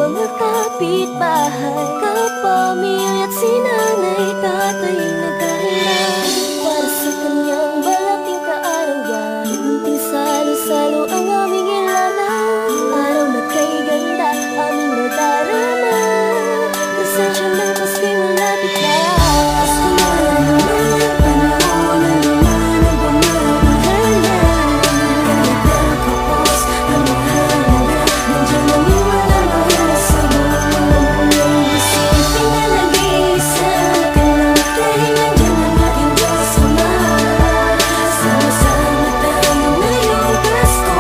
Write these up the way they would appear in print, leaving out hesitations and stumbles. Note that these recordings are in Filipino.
mga kapitbahay, kapamilya at sinanay, tatay naghahanda para sa kanyang balating kaarawan. Munting salo-salo ang aming ilanan, araw na kay ganda aming nadarama. Pasensya na paski malapit na. Pasko na naman, panahon na naman ang pamamahal na. Kaya kapos ang mahalaga, nandiyan ang iwala mahal sa'yo. Isipin na nag-iisa ka lang, dahil nandiyan ang aking Diyos Ama. Sama-sama tayo ngayong Pasko,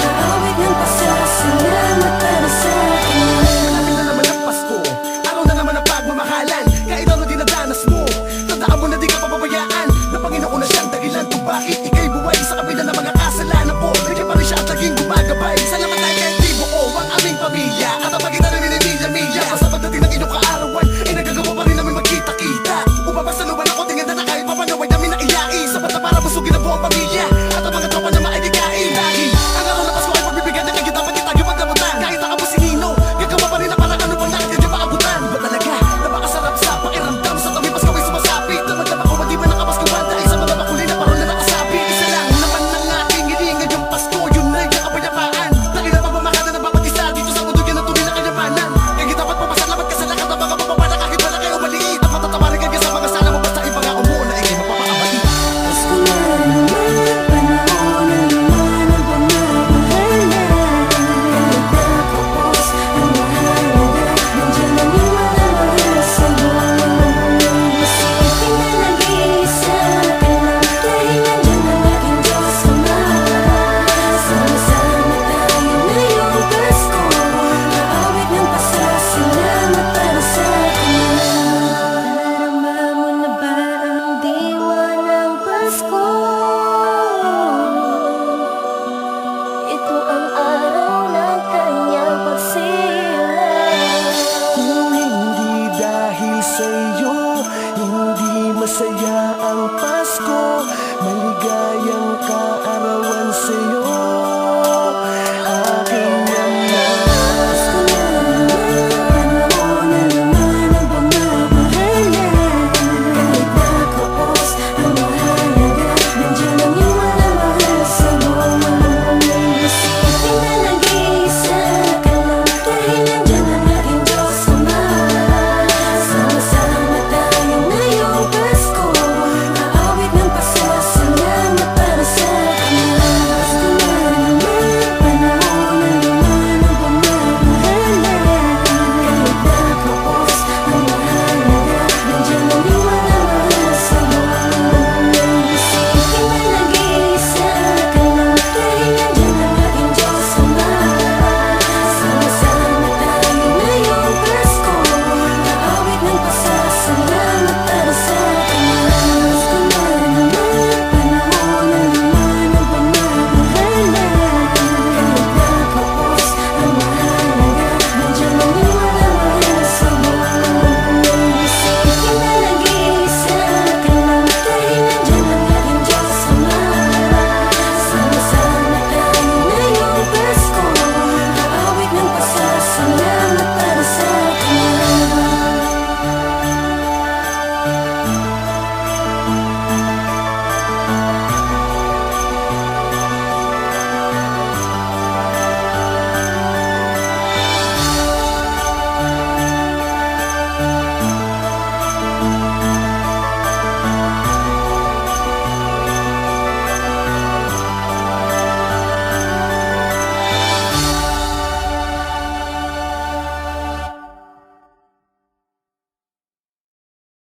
naawit ng pasasalamat para sa Kanya. Malapit na naman ang Pasko, araw na naman ang pagmamahalan. Kahit ano dinadanas mo, tandaan mo na di ka papabayaan, na Panginoon na siyang dahilan kung bakit ika'y buhay. Sa kabila ng mga kasalanan po, nandiyan pa rin siya at laging gumagabay. Salamat tayo kahit di buo ang aming pamilya, at ang pagitan na nililya-milya. Basta pagdating ng inyong kaarawan, ay nagagawa pa rin namin magkita-kita. Upang masaluban ako, tingnan na kahit papanaway namin na iyain. Sapat na para busugin ang buong pamilya, at ang mga tropa na maigikain. Dahil ang araw na Pasko ay pagbibigyan ng kayo, dapat itagyo pagdamutan. Kahit ako si Nino, gagawa pa rin na parang ano pang nakagad yung maabutan. Iba talaga, napakasarap sa pakiramdam, sa tabi Pasko ay sumasapit. Damag-damag ko, di ba nakapaskuhan dahil sa mga bakuli na parang na nakasabit. Isa lang naman ng aking hilingan yung Pasko, yun ay yung kapayapaan. Dahil ang pagmamahalan ng bawat isa dito sa mundo, yan ang tunay na kayamanan. Kaya kita ba't papasalamat ka sa lahat ng mga mapapala, kahit malaki o maliit. At matatawarin ka sa mga sala mo, basta ipangako mo na ikay mapapakabait. Pasko na naman, panahon na naman ang pamamahal na. Kaya kapos ang mahalaga, nandiyan ang iwala mahal sa'yo. Isipin na nag-iisa ka lang, dahil nandiyan ang aking Diyos Ama. Sama-sama tayo ngayong Pasko, naawit ng pasasalamat para sa Kanya. Darama mo na ba ang diwa ng Pasko? Ito ang araw ng kanyang pagsilang. Kung hindi dahil sa'yo, hindi masaya